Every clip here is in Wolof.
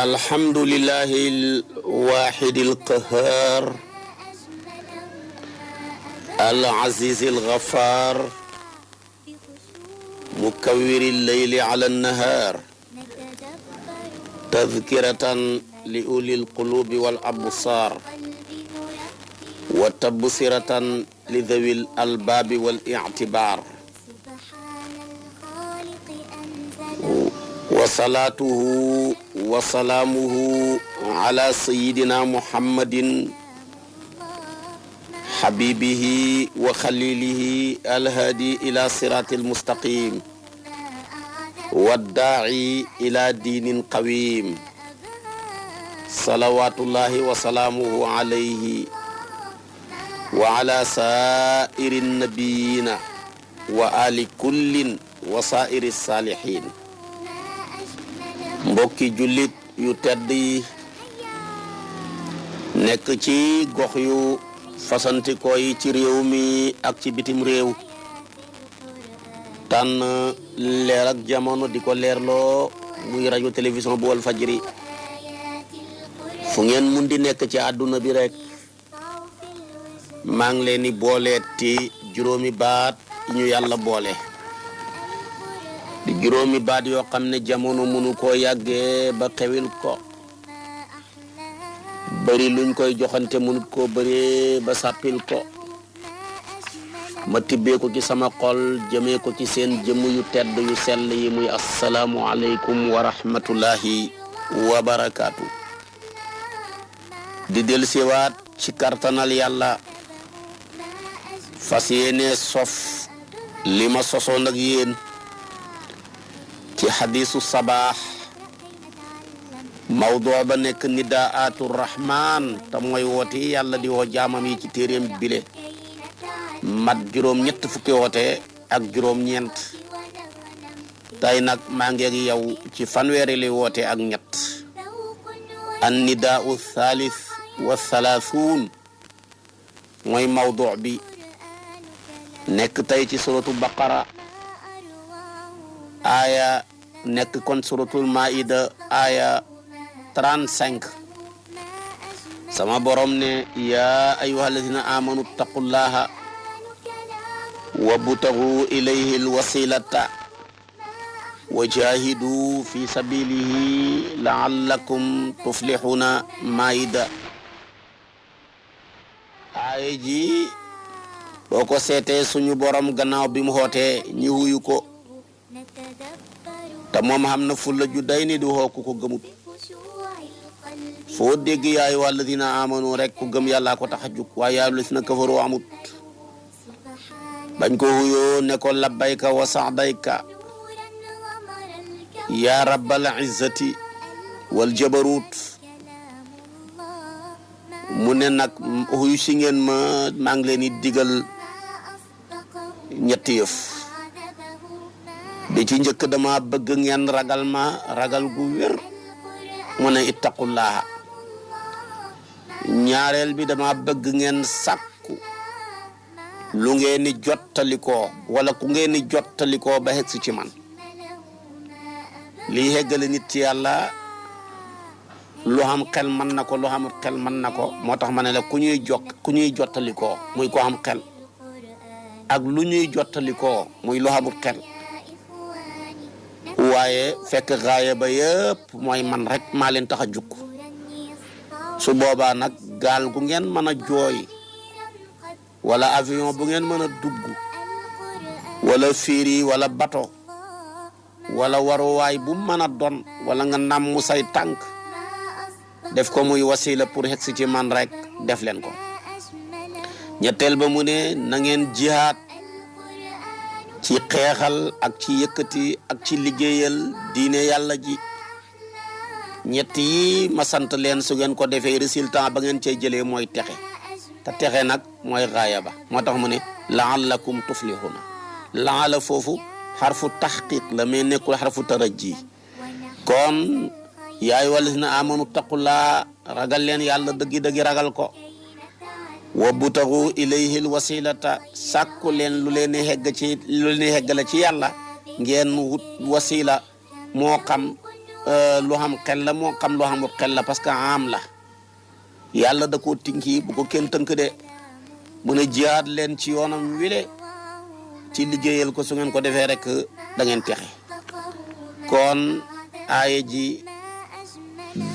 الحمد لله الواحد القهار العزيز الغفار مكور الليل على النهار تذكرة لأولي القلوب والأبصار وتبصرة لذوي الألباب والاعتبار وصلاته وسلامه على سيدنا محمد حبيبه وخليله الهادي إلى صراط المستقيم والداعي إلى دين قويم صلوات الله وسلامه عليه وعلى سائر النبيين وآل كل وسائر الصالحين. mbokki jullit yu tedd yi nekk ci gox yu fasantikoo yi ci réew mi ak ci bitim réew tànn leer ak jamono di ko leerloo muy rajo télévision bu Walfadjri fu ngeen mun di nekk ci àdduna bi rek maa ngi leen di booleeti juróomi baat ñu yàlla boole di juróomi baat yoo xam ne jamono mënu koo yàggee ba xewil ko bari luñ koy joxante mënut koo bëree ba sàppil ko ma tibbee ko ci sama xol jëmee ko ci seen jëmm yu tedd yu sell yi muy assalaamu aleykum wa rahmatullahi wa barakaatu di del siwaat ci kartanal yàlla fas yéene sof li ma sosoon ak yéen ci xadiisu sabaax mawduu ba nekk nidaatu rahman te mooy woote yàlla di woo jaamam yi ci téeréem bile mat juróom ñett fukki woote ak juróom ñeent tey nag maa ngi ak yow ci fanweeri li woote ak ñett an nidaau thalith wa thalaathuun mooy mawduu bi nekk tey ci suratu baqara aya nekk kon suratul maida aya 35 sama borom ne ya ayyuha alladhina amanu taqullaha wa butaghu ilayhi alwasilata wa jahidu fi sabilihi la'allakum tuflihuna maida aya ji boo ko seetee suñu borom gannaaw bi mu xootee ñi wuyu ko te moom xam na fulla ju day ni di xoo ku ko gëmut foo dégg yaa ayyuha alladina amanu rek ku gëm yàlla ko tax a jug waaye yaa ayyuha alladina kafaru amut bañ ko wuyoo ne ko labbayka wa sa'dayka ya rabbal izzati wal jabarut mu ne nag xuyu si ngeen maa ngi leen di digal ñetti yëf bi ci njëkk dama bëgg ngeen ragal ma ragal gu wér mu ne ittaqullaha ñaareel bi dama bëgg ngeen sàkku lu ngeen ni jottalikoo wala ku ngeen ni jottalikoo ba xegsi ci man lii heggale nit ci yàlla lu xam xel mën na ko lu xamul xel mën na ko moo tax ma ne la ku ñuy jottalikoo muy ko xam xel ak lu ñuy jottalikoo muy lu xamul xel waaye fekk gaaya ba yëpp mooy man rek maa leen tax a jukk su boobaa nag gaal gu ngeen mën a jooy wala avion bu ngeen mën a dugg wala fiiri wala bato wala waruwaay bu mën a doon wala nga namm say tànk def ko muy wasila pour xegsi ci man rek def leen ko ñetteel ba mu ne na ngeen jihaad ci xeexal ak ci yëkkati ak ci liggéeyal diine yàlla ji ñett yi ma sant leen su ngeen ko defee résultat ba ngeen cay jëlee mooy texe te texe nag mooy gaaya ba moo tax mu ne la'allakum tuflihuna laala foofu xarfu taxqiq la mais nekkul xarfu tarajji kon yaa ayyuha allazina amanu taqullaa ragal leen yàlla dëggi ragal ko wa butagu ilayhi alwasilata sàkku leen lu leen heggale ci yàlla ngeen wut wasila moo xam lu xam xel la moo xam lu xamul xel la parce que am la yàlla da koo tinki bu ko kenn tënk de mu ne jihaad leen ci yoonam wile ci liggéeyal ko su ngeen ko defee rek da ngeen texe kon aaya ji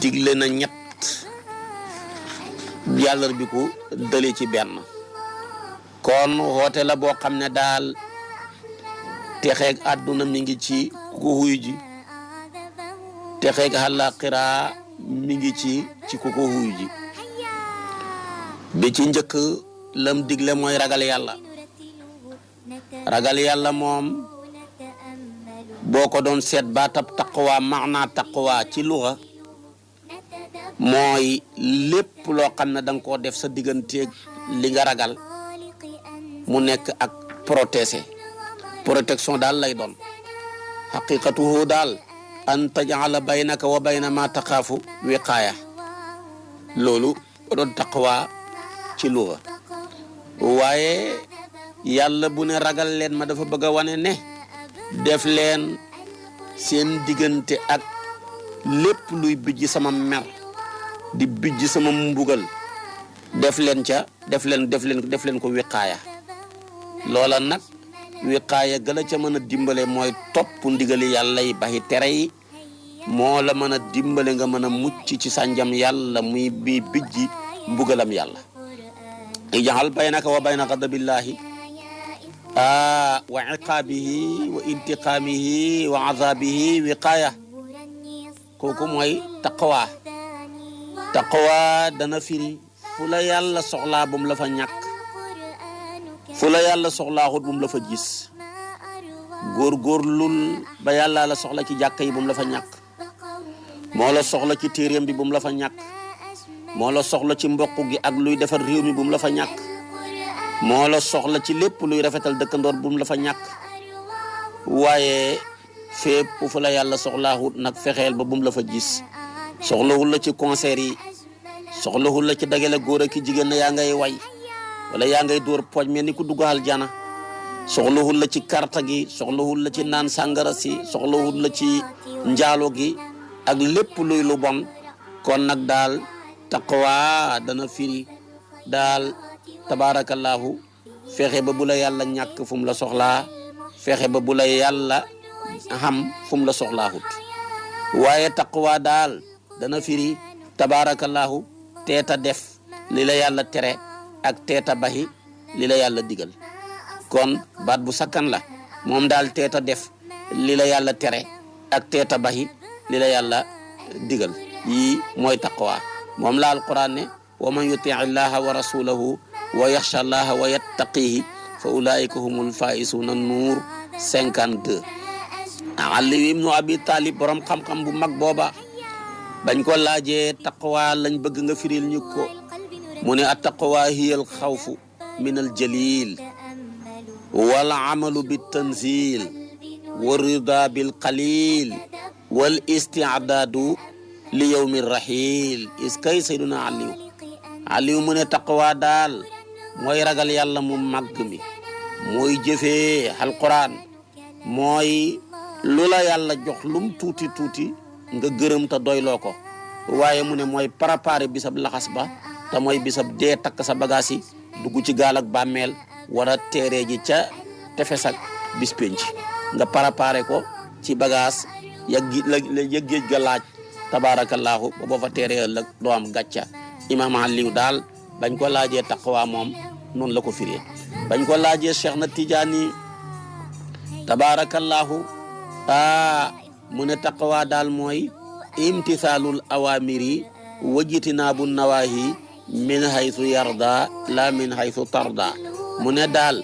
digle na ñett yàllar bi ko dale ci benn kon woote la boo xam ne daal texeeg àdduna mi ngi ci ku ko huy ji texeeg àllaaxira mi ngi ci ku ko huy ji bi ci njëkk lam digle mooy ragal yàlla moom boo ko doon seet baatab taqwa maanaa taqwa ci luxa mooy lépp loo xam ne da nga koo def sa digganteeg li nga ragal mu nekk ak protection daal lay doon xaqiqatuhu daal an tajala baynaka wa bayna ma taxaafu wiqaaya loolu doon taqwa ci luxa waaye yàlla bu ne ragal leen ma dafa bëgg a wane ne def leen seen diggante ak lépp luy bijji sama mer di bijji sama mbugal def leen ko wiqaaya loola nag wiqaaya gëla ca mën a dimbale mooy topp ndigali yàlla yi baxi tere yi moo la mën a dimbale nga mën a mucc ci sànjam yàlla muy bi bijji mbugalam yàlla ijaxal baynaka wa bayna ghadabillahi wa iqaabihi wa intiqaamihi wa azabihi wiqaaya kooku mooy taqwa dana firi fu la yàlla soxlaa bum la fa ñàkk fu la yàlla soxlaa xut bum la fa gis góorgóorlul ba yàlla la soxla ci jàkka yi bum la fa ñàkk moo la soxla ci téeréem bi bum la fa ñàkk moo la soxla ci mbokk gi ak luy defar réew mi bum la fa ñàkk moo la soxla ci lépp luy rafetal dëkkandoor bum la fa ñàkk waaye fépp fu la yàlla soxlaahut nag fexeel ba bum la fa gis soxlawul la ci concert yi soxlawul la ci dagale góor ak jigéen na yaa ngay way wala yaa ngay dóor pooj mel ni ku dugg aljana soxlawul la ci karta gi soxlawul la ci naan sàngara si soxlawul la ci njaalo gi ak lépp luy lu bon kon nag daal taqwa dana firi daal tabarakallahu fexe ba bu la yàlla ñàkk fu mu la soxlaa fexe ba bu la yàlla xam fu mu la soxlaahut waaye taqwa daal dana firi tabarakallahu teeta def li la yàlla tere ak teeta baxi li la yàlla digal kon baat bu sakkan la moom daal teeta def li la yàlla tere ak teeta baxi li la yàlla digal yii mooy taqwa moom la alquran ne wa man yuti illaha wa rasulahu wa yaxsha allaha wa yattaqihi fa ulaika humul faisuna nuur 52 Ali ibnu Abi Talib borom xam-xam bu mag booba bañ ko laajee taqwa lañ bëgg nga firil ñu ko mu ne at taqwa hiya al xawfu min al jalil wal amalu bit tanzil wa rida bil qalil wal isti'dadu li yawmi rahil iskay sayyiduna Aliou mu ne taqwa daal mooy ragal yàlla mu màgg mi mooy jëfee alquran mooy lu la yàlla jox lum tuuti tuuti nga gërëm te doyloo ko waaye mu ne mooy préparé bisab laxas ba te mooy bisab dee takk sa bagage yi dugg ci gaal ak bàmmeel war a teeree ji ca tefes ak bis penc nga préparé ko ci bagage ya géej ga laaj tabarakallahu ba boo fa teeree ëllëg doo am gàcca Imam Aliou daal bañ ko laajee taqwa moom noonu la ko firee bañ ko laajee Cheikh na Tijaani tabarakallahu mu ne taqwa daal mooy imtisaalul awamiri wajtinaabu nawahi min haythu yarda la min haythu tarda mu ne daal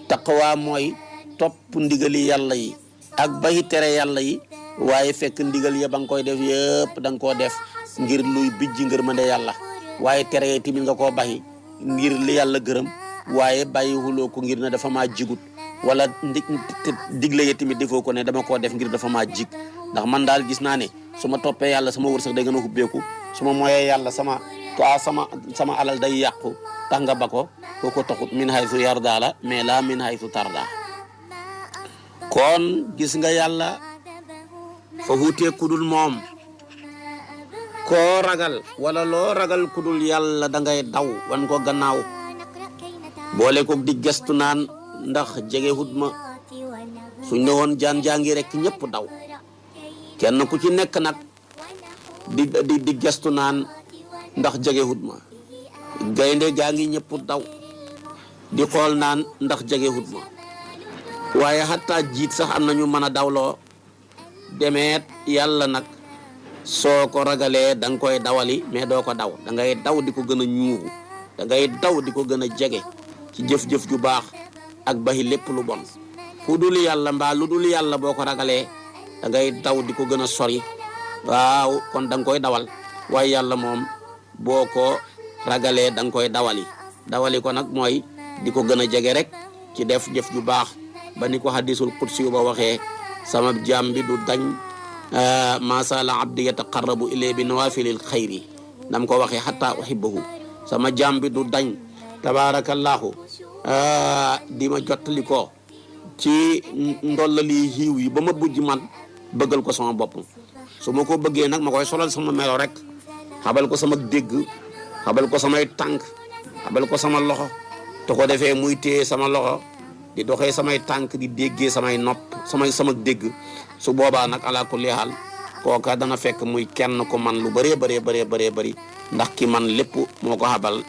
taqwa mooy topp ndigali yàlla yi ak bayi tere yàlla yi waaye fekk ndigal ya ba nga koy def yëpp da nga koo def ngir luy bijji ngërmande yàlla waaye tere yi tamit nga koo baxi ngir li yàlla gërëm waaye bàyyiwuloo ko ngir ne dafa maa jigut wala digle yi tamit defoo ko ne dama koo def ngir dafa maa jig ndax man daal gis naa ne su ma toppee yàlla sama wërsëg day gën a ubbeeku su ma moyee yàlla sama alal day yàqu tax nga ba ko kooko taxut min haythu yarda la mais la min haythu tarda kon gis nga yàlla fa huutee kudul moom koo ragal wala loo ragal kudul yàlla da ngay daw wan ko gannaaw boole ko di gestu naan ndax jege hut ma suñ ne woon jaan jangi rek ñëpp daw kenn ku ci nekk nag di gestu naan ndax jege hut ma gaynde gaa ngi ñëpp daw di xool naan ndax jege hut ma waaye xataa jiit sax am nañu mën a dawloo demeet yàlla nag soo ko ragalee da nga koy dawali mais doo ko daw da ngay daw di ko gën a ñuubu da ngay daw di ko gën a jege ci jëf-jëf ju baax ak baxi lépp lu bon fu dul yàlla mbaa lu dul yàlla boo ko ragalee da ngay daw di ko gën a sori waaw kon da nga koy dawal waaye yàlla moom boo ko ragalee da nga koy dawali ko nag mooy di ko gën a jege rek ci def jëf ju baax ba ni ko hadisul qudsi yu ba waxee sama jaam bi du dañ masala abdi yataqarrabu ilay bi nawafilil xayri nam ko waxee hatta uhibbahu sama jaam bi du dañ tabarakallahu di ma jottali ko ci ndollali xiiw yi ba ma bujj man bëggal ko sama bopp su ma ko bëggee nag ma koy solal sama melo rek xabal ko sama dégg xabal ko samay tànk xabal ko sama loxo te ko defee muy téye sama loxo di doxee samay tànk di déggee samay nopp sama dégg su boobaa nag ala kulli haal kooka dana fekk muy kenn ko man lu bëree bëri ndax ki man lépp moo ko xabal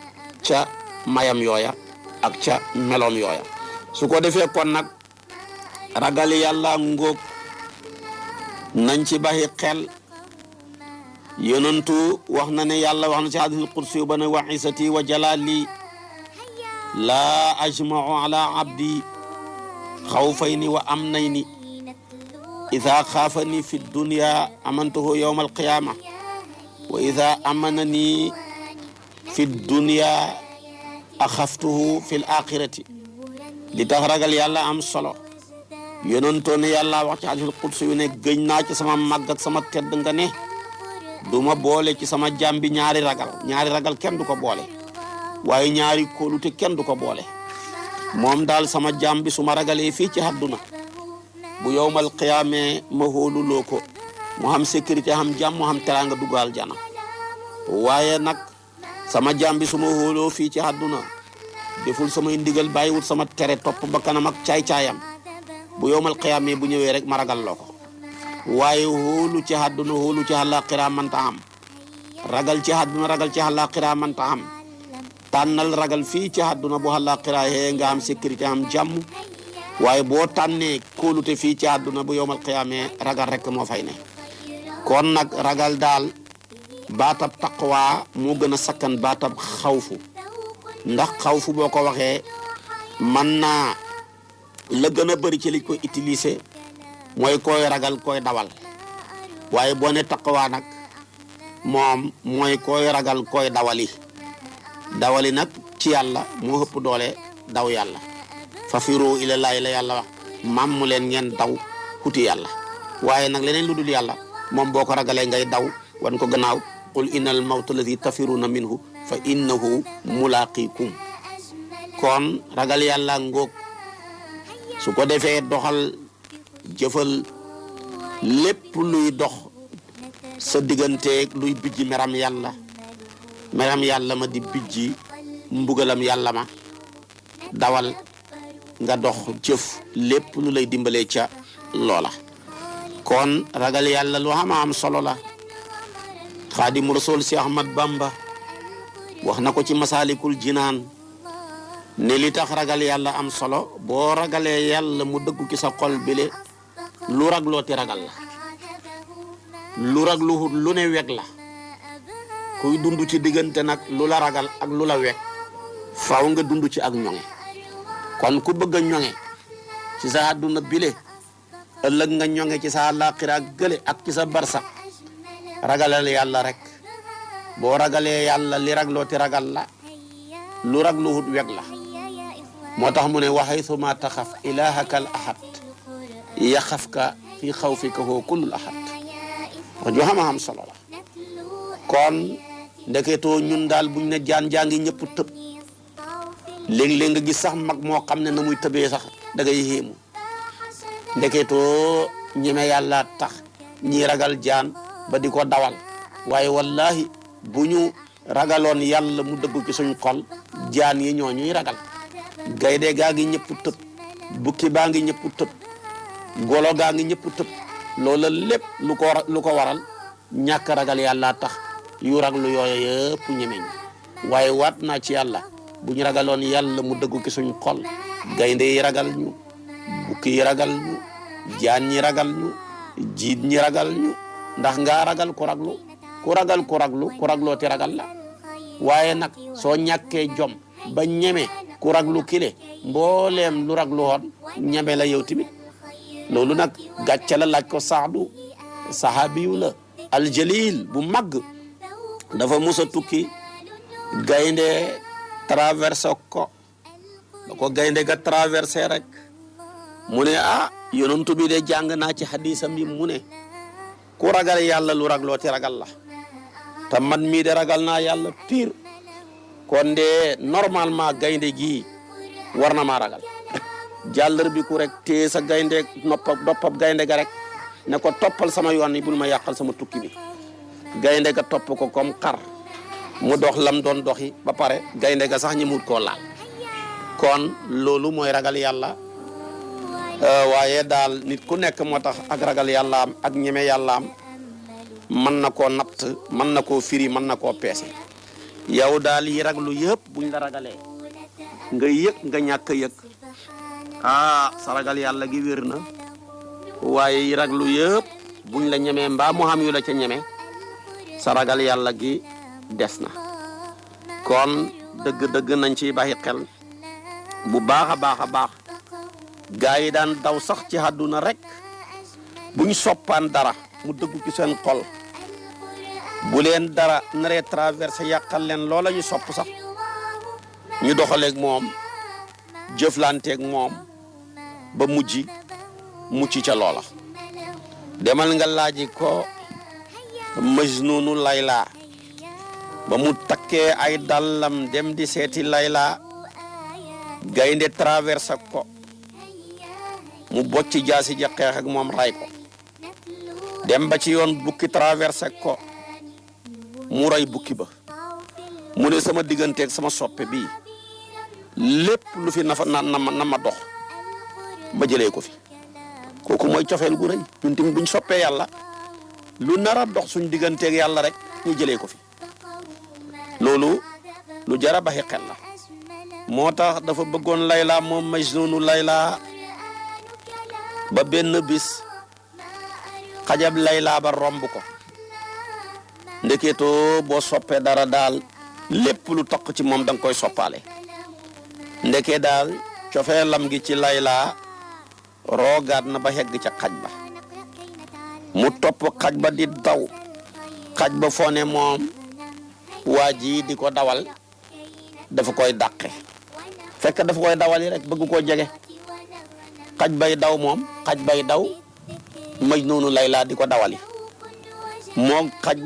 ca mayam yooya ak ca meloom yooya su ko defee kon nag ragal yàlla ngóog nañ ci baxi xel yonentu wax na ne yàlla wax na ci hadiisul qudsi ba ne wa isati wa jalali laa ajmau ala abdi xawfayni wa amnayni ida xaafani fi dunya amantuhu yawma alqiyama wa ida amanani fi dunya axaftuhu fi alaxirati li tax ragal yàlla am solo yonentoo ne yàlla wax ci hadiisul qudsi yu ne gëñ naa ci sama màgg ak sama tedd nga ne duma boole ci sama jaam bi ñaari ragal kenn du ko boole waaye ñaari kóolute kenn du ko boole moom daal sama jaam bi su ma ragalee fii ci àdduna bu yowmal qiyaame ma hóoluloo ko mu xam sécurité xam jàmm mu xam teraanga dugal jana waaye nag sama jaam bi su ma hóoloo fii ci àdduna deful samay ndigal bàyyiwut sama tere topp ba kanam ak caay-caayam bu yowmal qiyaame bu ñëwee rek ma ragal loo ko waaye hóolu ci àdduna hóolu ci àllaaxira manta am ragal ci àdduna ragal ci àllaaxira manta am tànnal ragal fii ci àdduna bu àllaaxira hee nga am sécurité am jàmm waaye boo tànnee kóolute fii ci àdduna bu yowmal qiyaame ragal rek moo fay ne kon nag ragal daal baatab taqwa moo gën a sakkan baatab xawfu ndax xawfu boo ko waxee man naa la gën a bëri ci liñ koy utiliser mooy koy ragal koy dawal waaye boo ne taqwa nag moom mooy koy ragal koy dawali nag ci yàlla moo ëpp doole daw yàlla fafiru ilallaahi la yàlla wax mam mu leen ngeen daw xuti yàlla waaye nag leneen lu dul yàlla moom boo ko ragalee ngay daw wan ko gannaaw qul innal mawta alladi tafiruna minhu fa innahu mulaqikum kon ragal yàlla ngóog su ko defee doxal jëfal lépp luy dox sa digganteeg luy bijji meram yàlla ma di bijji mbugalam yàlla ma dawal nga dox jëf lépp lu lay dimbalee ca loola kon ragal yàlla lu am solo la xaadimu rasul si Ahmad Bamba wax na ko ci masalikul jinaan ne li tax ragal yàlla am solo boo ragalee yàlla mu dëggu ci sa xol bile lu raglooti ragal la lu raglu lu ne weg la kuy dund ci diggante nag lu la ragal ak lu la weg faaw nga dund ci ak ñoŋe kon ku bëgg a ñoŋe ci sa àdduna bile ëllëg nga ñoŋe ci sa àllaaxira gële ak ci sa barsax ragalal yàlla rek boo ragalee yàlla li raglooti ragal la lu ragluhut weg la moo tax mu ne wa haythuma taxaf ilahaka al ahad yaxafka fi xawfika huwa kullul ahad wax ju xam solo la kon ndeketoo ñun daal buñ ne jaan ngi ñëpp tëb léeg-léeg nga gis sax mag moo xam ne na muy tëbee sax da ngay yéemu ndeketoo ñeme yàlla tax ñii ragal jaan ba di ko dawal waaye wallahi bu ñu ragaloon yàlla mu dëggu ci suñ xol jaan yi ñoo ñuy ragal gaynde gaa ngi ñëpp tëb bukki baa ngi ñëpp tëb golo gaa ngi ñëpp tëb loola lépp lu ko waral ñàkk ragal yàlla tax yu raglu yooyu yëpp ñemeñ waaye waat naa ci yàlla bu ñu ragaloon yàlla mu dëggu ci suñ xol gaynde yi ragal ñu bukki yi ragal ñu jaan ñi ragal ñu jiit ñi ragal ñu ndax nga ragal ku raglu ku ragloo ti ragal la waaye nag soo ñàkkee jom ba ñeme ku raglu kile mbooleem lu raglu woon ñeme la yow tamit loolu nag gàcce la laaj ko Saadu sahabiyu la aljalil bu mag dafa musa tukki gaynde traversé ko da ko gaynde ga traversé rek mu ne yonentu bi de jàng naa ci hadisam yi mu ne ku ragal yàlla lu ragloo ti ragal la te man mii de ragal naa yàlla pire kon de normalement gaynde gi war na maa ragal jàllar bi ku rek téye sa gaynde doppab gaynde ga rek ne ko toppal sama yoon yi bul ma yàqal sama tukki bi gaynde ga topp ko comme xar mu dox lam doon doxi ba pare gaynde ga sax ñi mut koo laal kon loolu mooy ragal yàlla waaye daal nit ku nekk moo tax ak ragal yàlla am ak ñeme yàlla am mën na koo natt mën na koo firi mën na koo peese yow daal yi raglu yëpp buñ la ragalee nga yëg nga ñàkk a yëg sa ragal yàlla gi wér na waaye yi raglu yëpp buñ la ñemee mbaa mu xam yu la ca ñeme sa ragal yàlla gi des na kon dëgg-dëgg nañ ci bàyyi xel bu baax a baax gaa yi daan daw sax ci àdduna rek buñ soppaan dara mu dëggu ci seen xol bu leen dara naree traversé yàqal leen loola ñu sopp sax ñu doxaleeg moom jëflanteeg moom ba mujj mucc ca loola demal nga laaji ko Majnunu Layla ba mu takkee ay dallam dem di seeti Layla gaynde traversé ko mu bocci jaasi ja xeex ak moom ray ko dem ba ci yoon bukki traversé ko mu ray bukki ba mu ne sama digganteeg sama soppe bii lépp lu fi na ma dox ba jëlee ko fi kooku mooy cofeel gu rëy ñun tamit buñ soppee yàlla lu nar a dox suñ digganteeg yàlla rek ñu jëlee ko fi loolu lu jar a baxi xel la moo tax dafa bëggoon Layla moom Majnunu Layla ba benn bis xajab Layla ba romb ko ndekeetoo boo soppee dara daal lépp lu toq ci moom da nga koy soppaale ndeke daal cofeelam gi ci Layla roogaat na ba hegg ca xaj ba mu topp xaj ba di daw xaj ba foo ne moom waa ji di ko dawal dafa koy dàqe fekk dafa koy dawali rek bëgg koo jege xaj bay daw moom xaj bay daw Majnunu Layla di ko dawali moo xaj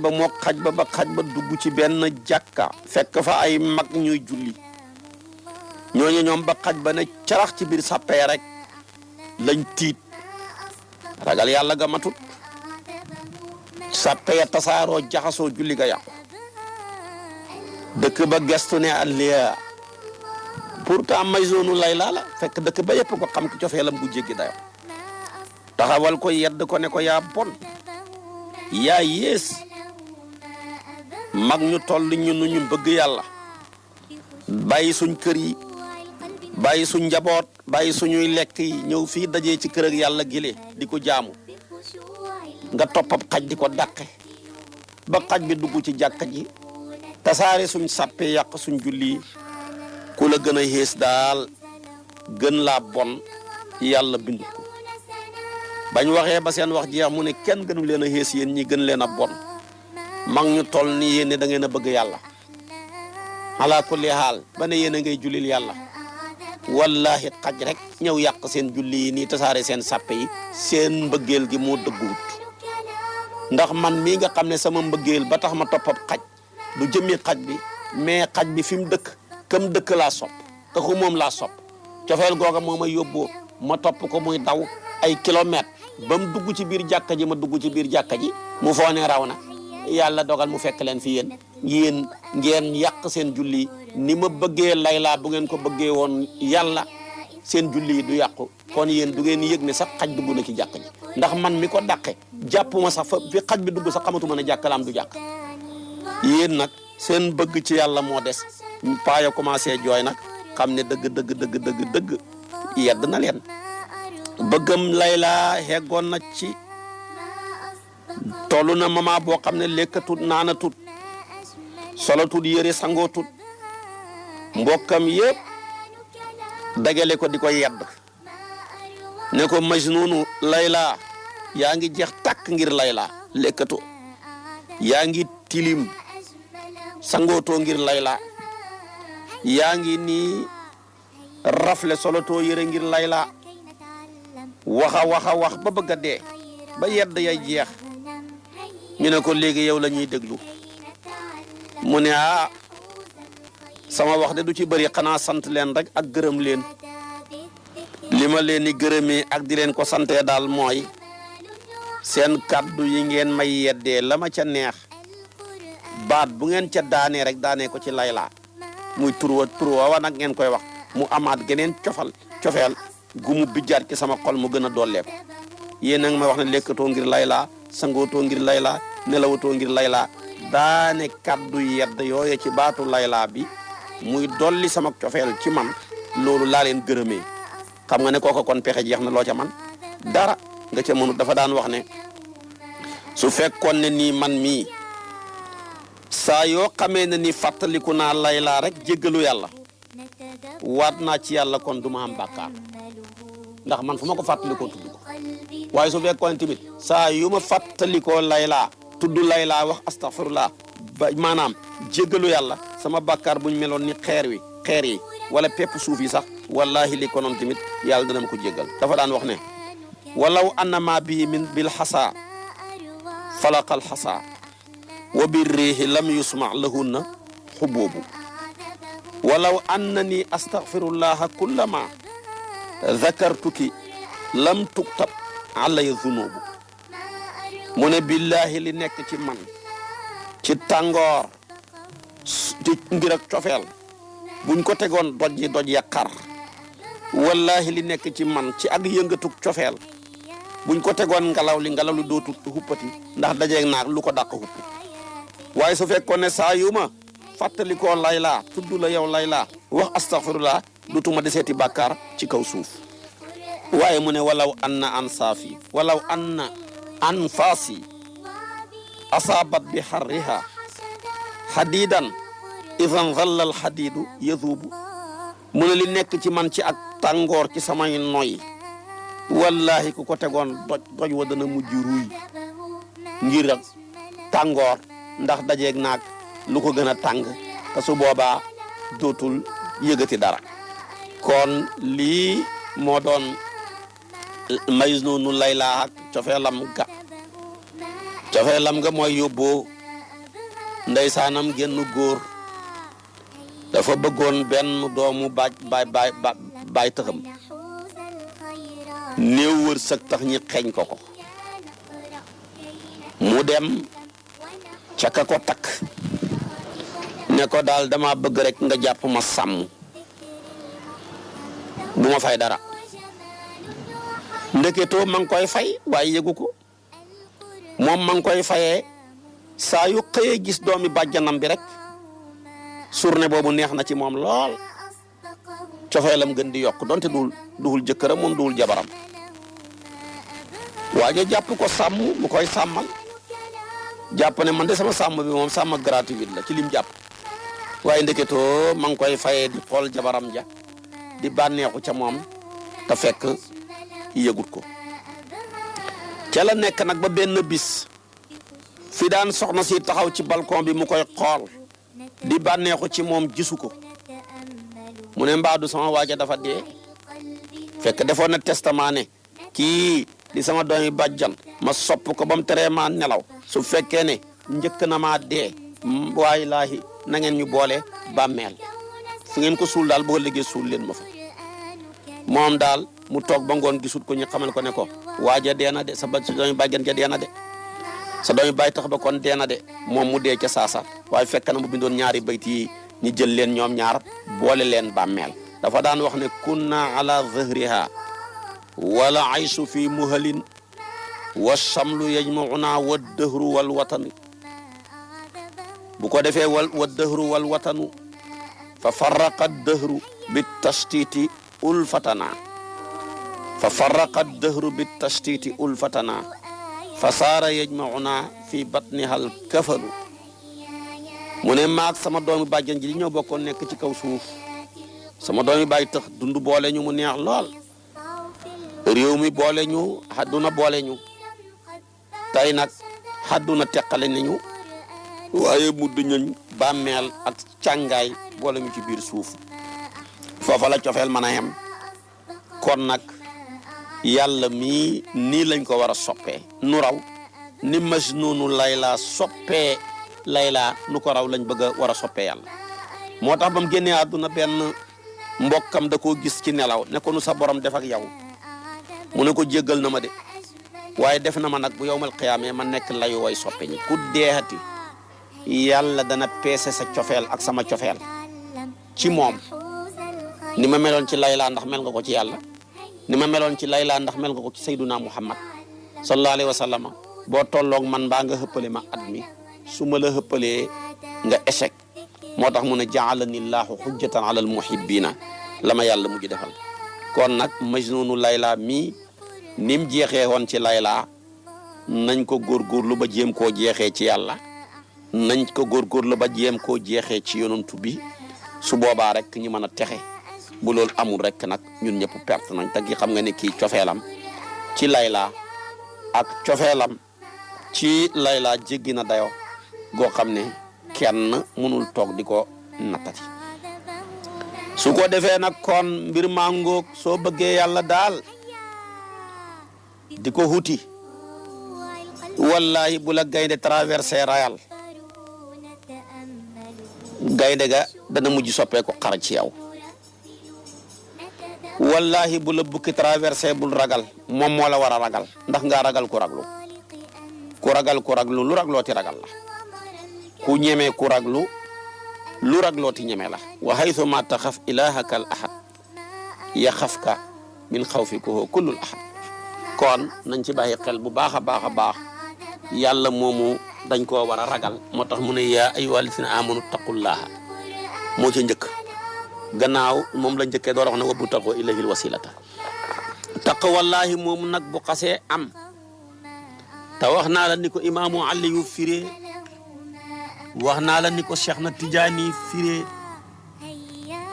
ba ba xaj ba dugg ci benn jàkka fekk fa ay mag ñuy julli ñooñu ñoom ba xaj ba ne carax ci biir sàppee rek lañ tiit ragal yàlla ga matut sàppee tasaaroo jaxasoo julli ga yàqu dëkk ba gestu ne alliya pourtant Majnunu Layla la fekk dëkk ba yëpp ko xam ki cofeelam gu jéggi dayo taxawal ko yedd ko ne ko yaa bon yaa yées mag ñu toll ñu bëgg yàlla bàyyi suñ kër yi bàyyi suñ njaboot bàyyi suñuy lekk yi ñëw fii dajee ci kër ak yàlla gile di ko jaamu nga toppab xaj di ko dàqe ba xaj bi dugg ci jàkka ji tasaare suñ sàppe yàq suñ julli ku la gën a xees daal gën laa bon yàlla bindut ko bañ waxee ba seen wax jeex mu ne kenn gënu leen a xees yéen ñi gën leen a bon mag ñu toll ni yéen ne da ngeen a bëgg yàlla ala kulli haal ba ne yéen a ngay jullil yàlla wallahi xaj rek ñëw yàq seen julli yi nii tasaare seen sàppe yi seen mbëggeel gi moo dëgguwut ndax man mii nga xam ne sama mbëggeel ba tax ma toppab xaj du jëmmi xaj bi mais xaj bi fi mu dëkk kam dëkk laa sopp te ko moom laa sopp cofeel googa moo ma yóbboo ma topp ko muy daw ay kilomètres ba mu dugg ci biir jàkka ji ma dugg ci biir jàkka ji mu foo ne raw na yàlla dogal mu fekk leen fi yéen ngeen yàq seen julli ni ma bëggee Layla bu ngeen ko bëggee woon yàlla seen julli yi du yàqu kon yéen du ngeen yëg ne sax xaj dugg na ci jàkka ji ndax man mi ko dàqe jàppuma sax fa fi xaj bi dugg sax xamatuma ne jàkkalaam du jàkk yéen nag seen bëgg ci yàlla moo des paaya commencé jooy nag xam ne dëgg yedd na leen bëggam Layla heggoon na ci tollu na mama boo xam ne lekkatut naanatut solatut yëre sangootut mbokkam yëpp dagale ko di ko yedd ne ko Majnunu Layla yaa ngi jeex takk ngir Layla lekkatu yaa ngi tilim sangootoo ngir Layla yaa ngi nii rafle solatoo yëre ngir Layla wax ba bëgg a dee ba yedd yay jeex ñu ne ko léegi yow la ñuy déglu mu ne sama wax de du ci bëri xanaa sant leen rek ak gërëm leen li ma leen di gërëmee ak di leen ko santee daal mooy seen kàddu yi ngeen may yeddee la ma ca neex baat bu ngeen ca daanee rek daanee ko ci Layla muy turwa nag ngeen koy wax mu amaat geneen cofeel gu mu bijjaat ci sama xol mu gën a dolleeku yéen nag may wax ne lekkatoo ngir Layla sangootoo ngir Layla nelawatoo ngir Layla daane kaddu yedd yooye ci baatu Layla bi muy dolli sama cofeel ci man loolu laa leen gërëmee xam nga ne kooku kon pexe jeex na loo ca man dara nga ca mënut dafa daan wax ne su fekkoon ne nii man mii saa yoo xamee ne ni fàttaliku naa Layla rek jéggalu yàlla waat naa ci yàlla kon du ma am bàkkaar ndax man fu ma ko fàttalikoo tudd ko waaye su fekkoon tamit saa yu ma fàttalikoo Layla tudd Layla wax astaghfirullah ba maanaam jéggalu yàlla sama bàkkaar buñ meloon ni xeer yi wala pepp suuf yi sax wallahi li konoon tamit yàlla dana ma ko jéggal dafa daan wax ne walaw annama bi min bil xasa falaqal xasa wa bir riihi lam yusma lahunna xubuubu walaw annani astaghfirullaha kullama zakartuki lam tuktab alay zunubu mu ne billahi li nekk ci man ci tàngoor ci ngir ak cofeel buñ ko tegoon doj ya xar wallahi li nekk ci man ci ak yëngatuk cofeel buñ ko tegoon ngelaw li dootu huppati ndax dajeeg naag lu ko dàq hupp waaye su fekkoon ne saa yu ma fàttalikoo Layla tudd la yow Layla wax astaghfirullah dutuma deseeti bàkkaar ci kaw suuf waaye mu ne walaw anna ansaafi walaw anna anfaasi asaabat bi harriha hadidan idan dhalla al hadidu yazubu mu ne li nekk ci man ci ak tàngoor ci samay noy wallahi ku ko tegoon doj wa dana mujj ruuy ngir ak tàngoor ndax dajeeg naag lu ko gën a tàng te su boobaa dootul yëgati dara kon lii moo doon Majnunu Layla ak cofeelam ga mooy yóbboo ndeysaanam genn góor dafa bëggoon benn doomu baay tëxam néew wërsëg tax ñi xeeñ ko mu dem ca ka ko takk ne ko daal dama bëgg rek nga jàpp ma sàmm bu ma fay dara ndeketoo ma ngi koy fay waaye yëgu ko moom ma ngi koy fayee saa yu xëyee gis doomi bàjjanam bi rek journée boobu neex na ci moom lool cofeelam gën di yokk donte duhul jëkkëram moom duhul jabaram waaye jàpp ko sàmm mu koy sàmmal jàpp ne man de sama sàmm bi moom sàmm gratuit la ci lim jàpp waaye ndeketoo ma ngi koy fayee di xool jabaram ja di bànneexu ca moom te fekk yëgut ko ca la nekk nag ba benn bis fi daan soxna si taxaw ci balcon bi mu koy xool di bànneexu ci moom gisu ko mu ne mbaadu sama waaja dafa dee fekk defoon na testament ne kii di sama doomi bàjjan ma sopp ko ba mu teree maa nelaw su fekkee ne njëkk na maa dee waaye laahi na ngeen ñu boole bàmmeel fu ngeen ko suul daal boo liggéey suul leen ma fa moom daal mu toog ba ngoon gisut ko ñu xamal ko ne ko waaja dee na de sa doomi bàjjen ja dee na de sa doomi bàyyi tax ba kon dee na de moom mu dee ca saasa waaye fekk na mu bindoon ñaari bayt yi ñu jël leen ñoom ñaar boole leen bàmmeel dafa daan wax ne kunna ala dhahriha wala aysu fi muhalin wa samlu yajmauna wa dëhru wal watanu bu ko defee wa dëhru wal watanu fa farraqa dëhru bi tashtiti ulfatana fa farraqa dëhru bi tashtiti ulfatana fa saara yajmauna fi batniha al kafalu mu ne maag sama doomi bàjjan ji li ñoo bokkoon nekk ci kaw suuf sama doomi bàyyi tax dund boole ñu mu neex lool réew mi boole ñu xadduna boole ñu tey nag xadduna teqale nañu waaye mudd ñañ bàmmeel ak càngaay boole ñu ci biir suuf foofa la cofeel mën a yem kon nag yàlla mii nii lañ ko war a soppee nu raw ni Majnuunu Layla soppee Layla nu ko raw lañ bëgg a war a soppee yàlla moo tax ba mu génnee àdduna benn mbokkam da koo gis ci nelaw ne ko nu sa borom def ak yow mu ne ko jéggal na ma de waaye def na ma nag bu yowmal qiyaamee ma nekk layu way soppe ñi ku deexati yàlla dana peese sa cofeel ak sama cofeel ci moom ni ma meloon ci Layla ndax mel nga ko ci yàlla ni ma meloon ci Layla ndax mel nga ko ci Sayyiduna Muhammad sallallahu alayhi wa sallam boo tolloog man mbaa nga xëppale ma at mi su ma la xëppalee nga échec moo tax mu ne ja'alani llaahu hujjatan ala al muhibbina la ma yàlla mujj defal kon nag Majnuunu Layla mii nim jeexee woon ci Layla nañ ko góorgóorlu ba jéem koo jeexee ci yàlla nañ ko góorgóorlu ba jéem koo jeexee ci yonantu bi su boobaa rek ñu mën a texe bu loolu amul rek nag ñun ñëpp perte nañ te gi xam nga ne kii cofeelam ci Layla ak cofeelam ci Layla jéggi na dayo goo xam ne kenn mënul toog di ko nattati su ko defee nag kon mbir maa ngoog soo bëggee yàlla daal di ko huti wallahi bu la gaynde traversé rayal gaynde ga dana mujj soppeeku xar ci yow wallahi bu la bukki traversé bul ragal moom moo la war a ragal ndax nga ragal ku raglu lu raglooti ragal la ku ñeme ku raglu lu raglooti ñeme la wa haythu ma taxaf ilahaka al ahad yaxafka min xawfikuhu kullul ahad kon nañ ci bàyyi xel bu baax a baax a baax yàlla moomu dañ koo war a ragal moo tax mu ne yaa ayyuhal lazina amanu taqullaha moo ci njëkk gannaaw moom la njëkkee door wax ne wabtaghu ilayhil wasilata taqwallahi moom nag bu xasee am te wax naa la ni ko imaamu Aliyu firee wax naa la ni ko Cheikh na Tijaani firee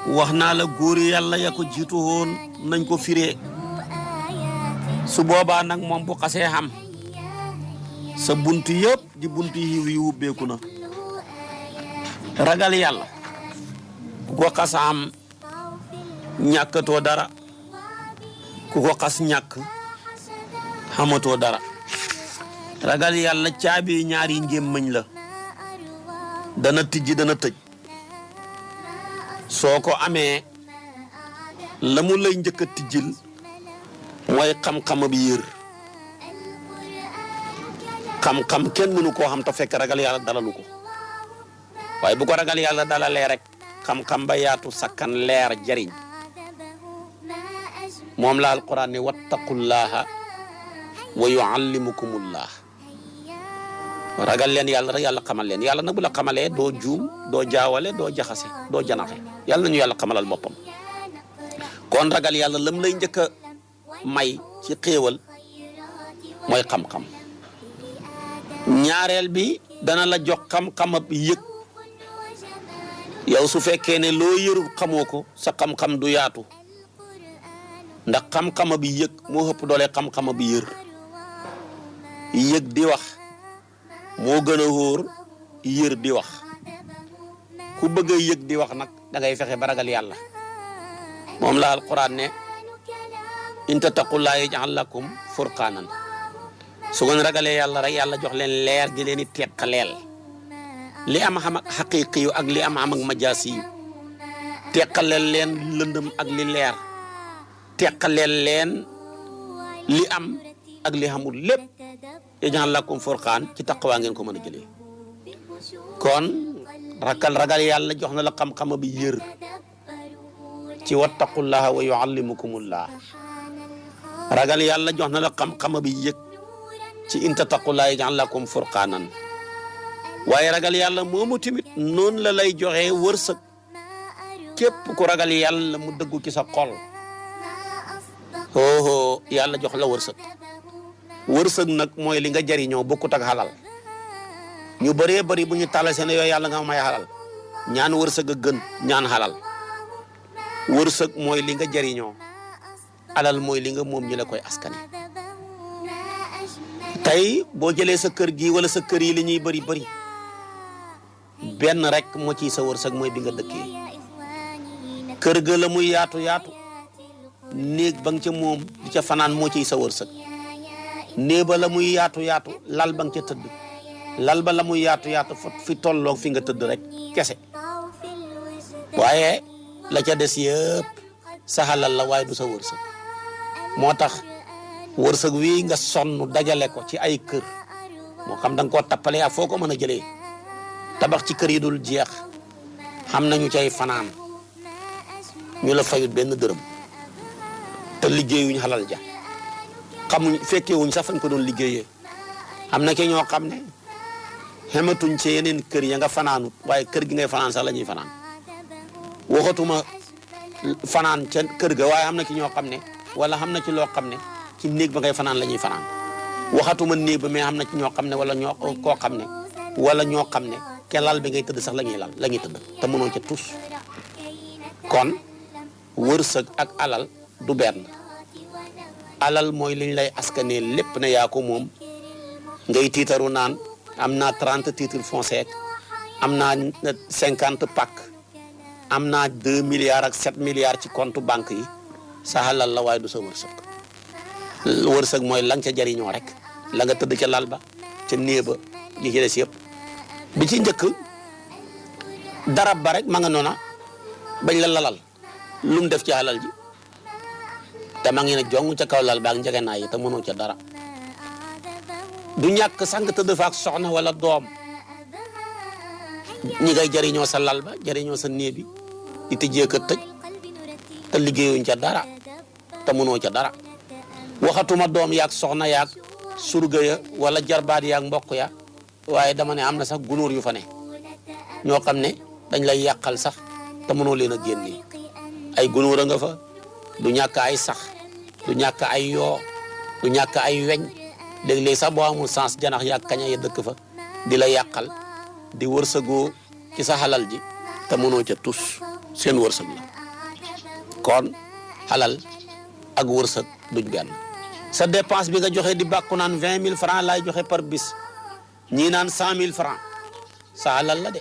wax naa la góor yàlla ya ko jiitu woon nañ ko firee su boobaa nag moom bu xasee xam sa buntu yëpp di buntu yi ubbeeku na ragal yàlla ku ko xas am ñàkkatoo dara ku ko xas ñàkk xamatoo dara ragal yàlla caabi ñaari ngémmañ la dana tijji dana tëj soo ko amee la mu lay njëkk a tijjil mooy xam-xam bi yër xam-xam kenn mënu koo xam te fekk ragal yàlla dalalu ko waaye bu ko ragal yàlla dalalee rek xam-xam ba yaatu sakkan leer jariñ moom la alquran ne wattaqullaha wa yuallimukumullah ragal leen yàlla rek yàlla xamal leen yàlla nag bu la xamalee doo juum doo jaawale doo jaxase doo janaxe yàlla nañu yàlla xamalal boppam kon ragal yàlla lam lay njëkk a may ci xéewal mooy xam-xam ñaareel bi dana la jox xam-xamab yëg yow su fekkee ne loo yërul xamoo ko sa xam-xam du yaatu ndax xam-xamab yëg moo ëpp doole xam-xamab yër yëg di wax moo gën a wóor yër di wax ku bëgg a yëg di wax nag da ngay fexe ba ragal yàlla moom la alquran ne in tattaqullaaha yaj'al lakum furqaanan su ngeen ragalee yàlla rek yàlla jox leen leer gi leen di teqaleel li am xam ak xaqiqi yu ak li am ak majaasi yu teqaleel leen lëndëm ak li leer teqaleel leen li am ak li xamul lépp yaj'al lakum furqaan ci taqwa ngeen ko mën a jëlee kon ragal yàlla jox na la xam-xama bi yër ci wattaqullaha wa yuallimukumullah ragal yàlla jox na la xam-xama bi yëg ci in tattaqullaha yaj'al lakum furqaanan waaye ragal yàlla moomu tamit noonu la lay joxe wërsëg képp ku ragal yàlla mu dëggu ci sa xol hoo yàlla jox la wërsëg nag mooy li nga jariñoo bokkut ak xalal ñu bëree bëri bu ñu tàllal seen yooyu yàlla nga may xalal ñaan wërsëg a gën ñaan xalal wërsëg mooy li nga jariñoo alal mooy li nga moom ñu la koy askane tey boo jëlee sa kër gi wala sa kër yi li ñuy bëri benn rek moo ciy sa wërsëg mooy bi nga dëkkee kër ga la muy yaatu néeg ba nga ca moom di ca fanaan moo ciy sa wërsëg néeg ba la muy yaatu lal ba nga ca tëdd lal ba la muy yaatu fi tolloog fi nga tëdd rek kese waaye la ca des yëpp sa xalal la waaye du sa wërsëg moo tax wërsëg wi nga sonn dajale ko ci ay kër moo xam da nga koo tappale ak foo ko mën a jëlee tabax ci kër yi dul jeex xam nañu cay fanaan ñu la fayut benn dërëm te liggéeyuñ xalal ja xamuñ fekkee wuñ sax fañ ko doon liggéeyee am na ke ñoo xam ne xematuñ ci yeneen kër ya nga fanaanut waaye kër gi ngay fanaan sax la ñuy fanaan waxatuma fanaan ca kër ga waaye am na ki ñoo xam ne wala xam na ci loo xam ne ci néeg ba ngay fanaan la ñuy fanaan waxatuma néeg ba mais am na ci ñoo xam ne wala ñoo koo xam ne wala ñoo xam ne ke lal bi ngay tëdd sax la ñuy tëdd te mënoo ca tus kon wërsëg ak alal du benn alal mooy liñ lay askanee lépp ne yaa ko moom ngay tiitaru naan am naa 30 titres fonciers am naa 50 pàkk am naa 2 milliards ak 7 milliards ci compte banque yi sa alal la waaye du sa wërsëg mooy la nga ca jariñoo rek la nga tëdd ca lal ba ca néeg ba li ci des yëpp bi ci njëkk darab ba rek ma nga noona bañ la lalal lu mu def ci alal ji te ma ngi ne jong ca kaw lal ba ak njëgënaay yi te mënoo ca dara du ñàkk sang tëdd fa ak soxna wala doom ñi ngay jariñoo sa lal ba jariñoo sa néeg bi di tëjee ko tëj te liggéeyuñ ca dara te mënoo ca dara waxatuma doom yaag soxna yaag surga ya wala jarbaat yaag mbokk ya waaye dama ne am na sax gunóor yu fa ne ñoo xam ne dañ lay yàqal sax te mënoo leen a génne ay gunóor a nga fa du ñàkk ay sax du ñàkk ay yoo du ñàkk ay weñ léeg-léeg sax boo amul sens janax yaag kaña ya dëkk fa di la yàqal di wërsëgoo ci sa xalal ji te mënoo ca tus seen wërsëg la kon xalal ak wërsëg duñ benn sa dépense bi nga joxe di bàkku naan 20 000 francs laay joxe par bis ñii naan 100 000 francs sa xalal la de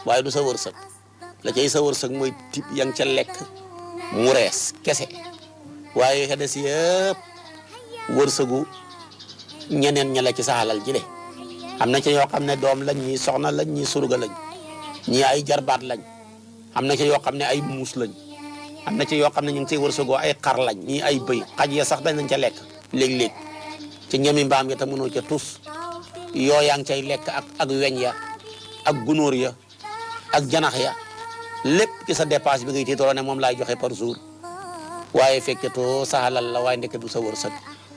waaye du sa wërsëg la cay sa wërsëg mooy tib yang ca lekk mu rees kese waaye ka des yëpp wërsëgu ñeneen ña la ci sa xalal ji le am na ci yoo xam ne doom lañ ñii soxna lañ ñii surga lañ ñii ay jarbaat lañ am na ci yoo xam ne ay muus lañ am na ci yoo xam ne ñu ngi ciy wërsëgoo ay xar lañ ñii ay bëy xaj ya sax dañ nañ ca lekk léeg-léeg ci ñami mbaam ya te mënoo ca tus yoo yaa ngi cay lekk ak weñ ya ak gunóor ya ak janax ya lépp ci sa dépense bi ngay tiitaroo ne moom laay joxe par jour waaye fekketoo sa xalal la waaye ndeke du sa wërsëg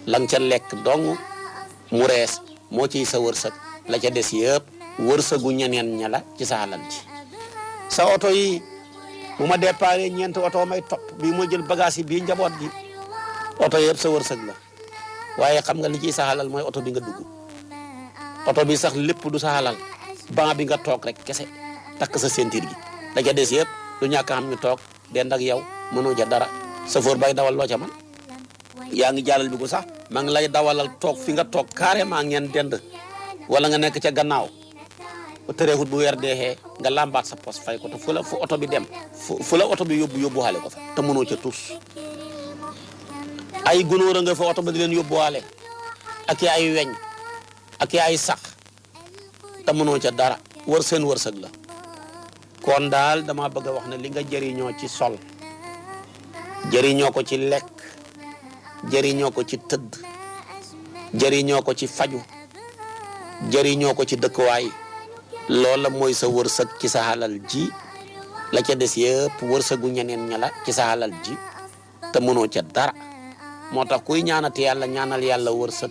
la nga ca lekk dong mu rees moo ciy sa wërsëg la ca des yëpp wërsëgu ñeneen ña la ci sa xalal ji sa oto yi bu ma déparé ñeenti oto may topp bii moo jël bagage yi bii njaboot gi oto yëpp sa wërsëg la waaye xam nga li ciy sa xalal mooy oto bi nga dugg oto bi sax lépp du sa xalal ban bi nga toog rek kese takk sa ceinture gi la ca des yëpp du ñàkk xam ñu toog dend ak yow mënoo ja dara chauffeur bay dawal loo ca man yaa ngi jàllal bi ko sax maa ngi lay dawalal toog fi nga toog carrément ngeen dend wala nga nekk ca gannaaw bu tëreexut bu weer deexee nga lambaat sa poste fay ko te fu oto bi dem fu la oto bi yóbbu xale ko fa te mënoo ca tus ay gunóor a nga fa oto ba di leen yóbbuwaale ak ay weñ ak ay sax te mënoo ca dara seen wërsëg la kon daal dama bëgg a wax ne li nga jëriñoo ci sol jëriñoo ko ci lekk jëriñoo ko ci tëdd jëriñoo ko ci faju jëriñoo ko ci dëkkuwaay loola mooy sa wërsëg ci sa halal ji la ca des yëpp wërsëgu ñeneen ña la ci sa halal ji te mënoo ca dara moo tax kuy ñaanati yàlla ñaanal yàlla wërsëg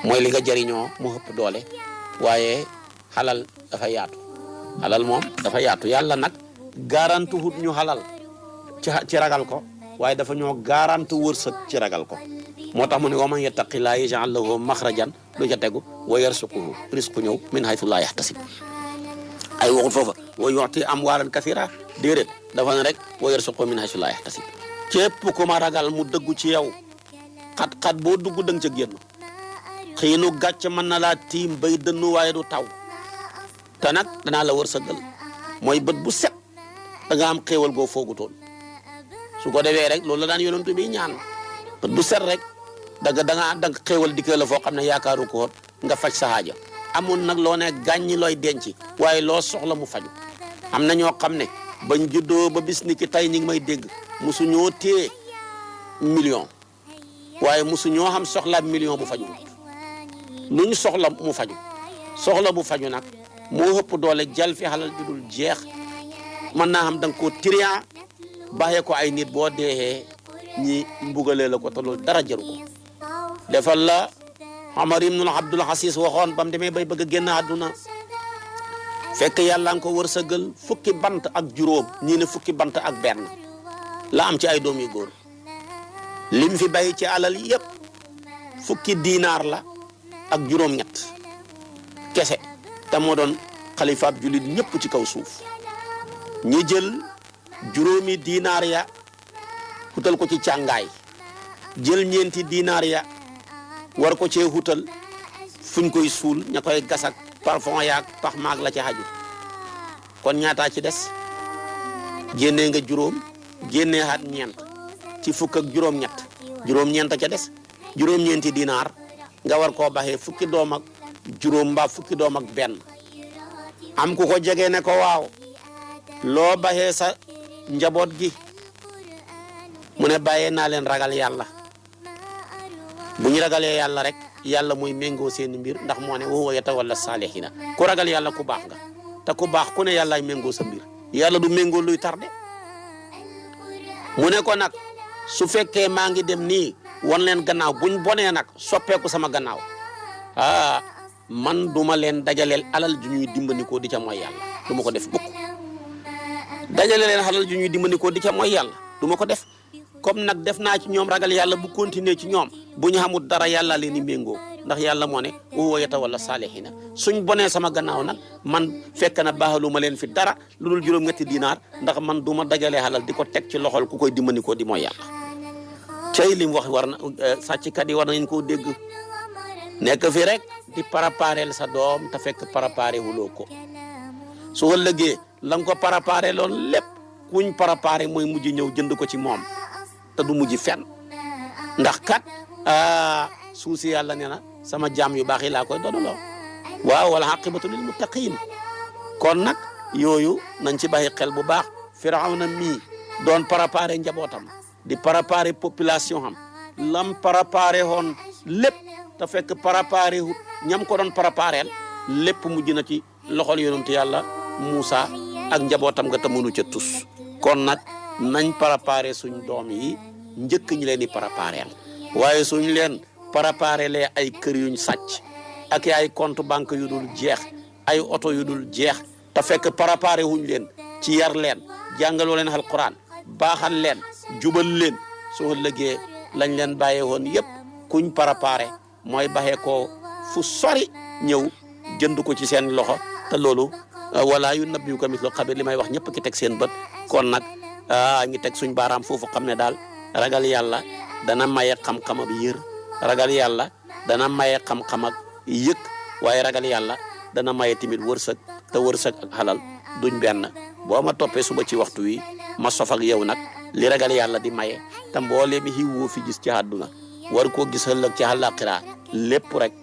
mooy li nga jëriñoo mu ëpp doole waaye halal dafa yaatu halal moom dafa yaatu yàlla nag garanti wut ñu halal ci ragal ko waaye dafa ñoo garanti wërsëg ci ragal ko moo tax mu ne wa man yattaqillaaha yaj'al lahu maxrajan lu ca tegu wa yarzuqhu risque ñëw min haythu laa yahtasib ay waxut foofa wa yu'ti amwaalan kasiira déedéet dafa ne rek wa yarzuqhu min haythu laa yahtasib képp ku ma ragal mu dëggu ci yow xat-xat boo dugg dëng ca génn xiinu gàcc mën na laa tiim bay dënnu waaye du taw te nag danaa la wërsëgal mooy bët bu set da nga am xéewal goo foogutoon su ko defee rek loolu la daan yonent bi ñaan bët bu set rek da nga xéewal dikkee la foo xam ne yaakaaru ko woon nga faj sa haaja amul nag loo ne gàññi looy denc waaye loo soxla mu faju am na ñoo xam ne bañ juddoo ba bis ni ki tey ñi ngi may dégg musu ñoo téye million waaye musu ñoo xam soxla million bu faju lu ñu soxla mu faju soxla bu faju nag moo ëpp doole jal fi xalal ju dul jeex mën naa xam da nga koo trian bàyyee ko ay nit boo deexee ñi mbugalee la ko te loolu dara jaru ko defal la Omar ibn Abdul Aziz waxoon bam demee bay bëgg a génn àdduna fekk yàlla nga ko wërsëgal fukki bant ak juróom ñii ne fukki bant ak benn la am ci ay doom yu góor lim fi bay ci alal yëpp fukki diinaar la ak juróom-ñett kese te moo doon xalifaab jullit ñëpp ci kaw suuf ñi jël juróomi diinaar ya hutal ko ci càngaay jël ñeenti diinaar ya war ko cee hutal fuñ koy suul ña koy gasak parfum yaag pax maag la ci xaju kon ñaataa ci des génnee nga juróom génnee xaat ñeent ci fukk ak juróom-ñett juróom-ñeent ca des juróom-ñeenti diinaar nga war koo baxee fukki doom ak juróom mbaa fukki doom ak benn am ku ko jege ne ko waaw loo baxee sa njaboot gi mu ne bàyyee naa leen ragal yàlla bu ñu ragalee yàlla rek yàlla muy méngoo seen mbir ndax moo ne wa huwa yatawalla saalihiina ku ragal yàlla ku baax nga te ku baax ku ne yàllaay méngoo sa mbir yàlla du méngoo luy tardé mu ne ko nag su fekkee maa ngi dem nii won leen gannaaw buñ bonee nag soppeeku sama gannaaw man duma leen dajaleel alal ju ñuy dimbandikoo di ca mooy yàlla du ma ko def bukk dajale leen alal ju ñuy dimbandikoo di ca mooy yàlla du ma ko def comme nag def naa ci ñoom ragal yàlla bu continuer ci ñoom bu ñu xamul dara yàlla leen di méngoo ndax yàlla moo ne wa huwa yatawalla saalihiina suñ bonee sama gannaaw nag man fekk na baaxalu ma leen fi dara lu dul juróom-ñetti diinaar ndax man du ma dajalee alal di ko teg ci loxol ku koy dimbandikoo di mooy yàlla cey lim wax war na sàcckat yi war nañ koo dégg nekk fi rek di préparer sa doom te fekk préparer wuloo ko su ëllëgee la nga ko préparer loolu lépp kuñ préparer mooy mujj ñëw jënd ko ci moom te du mujj fenn ndax kat suuf si yàlla nee na sama jaam yu baax yi laa koy doonaloo waaw wal aqibatu lil muttaqin kon nag yooyu nañ ci bàyyi xel bu baax Firawna mii doon préparer njabootam di préparer population xam lam préparer woon lépp te fekk préparer wut ñam ko doon préparer lépp mujj na ci loxol yonent yàlla Moussa ak njabootam nga te mënu ca tus kon nag nañ préparer suñ doom yi njëkk ñi leen di préparer waaye suñ leen préparer lee ay kër yuñ sàcc ak ay compte banque yu dul jeex ay oto yu dul jeex te fekk préparer wuñ leen ci yar leen jàngaloo leen alquran baaxal leen jubal leen soo lëggee lañ leen bàyyee woon yëpp kuñ préparer mooy baxee ko fu sori ñëw jënd ko ci seen loxo te loolu wala yu nabbiyu ka mislu xabir li may wax ñëpp ki teg seen bët kon nag ngi teg suñ baaraam foofu xam ne daal ragal yàlla dana maye xam-xam ak yër ragal yàlla dana maye xam-xam ak yëg waaye ragal yàlla dana maye tamit wërsëg te wërsëg ak xalal duñ benn boo ma toppee suba ci waxtu wi ma sof ak yow nag li ragal yàlla di maye te mboolee mi xiw woo fi gis ci àdduna war koo gis ëllëg ci àllaaxira lépp rek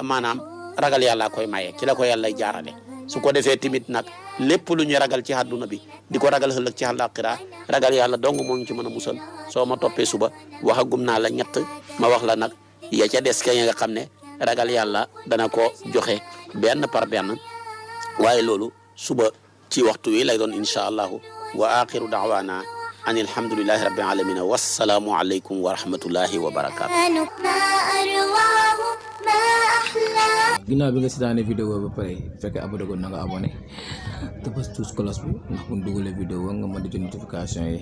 maanaam ragal yàlla koy maye ci la ko yàlla jaarale su ko defee tamit nag lépp lu ñu ragal ci àdduna bi di ko ragal ëllëg ci àllaaxira ragal yàlla dong moo ñu ci mën a musal soo ma toppee suba waxagum naa la ñett ma wax la nag ya ca des ka nga xam ne ragal yàlla dana ko joxe benn par benn waaye loolu suba ci waxtu wi lay doon insha allahu wa axiru da'wana an alhamdulillahi rabbil alamin wassalaamu alaykum wa rahmatullahi wa barakatuh. ginnaaw bi nga seetaane vidéo ba pare fekkee abonné ko na nga abonné te bës tous cloche bi ndax bu ñu dugalee vidéo nga mën di jot notification yi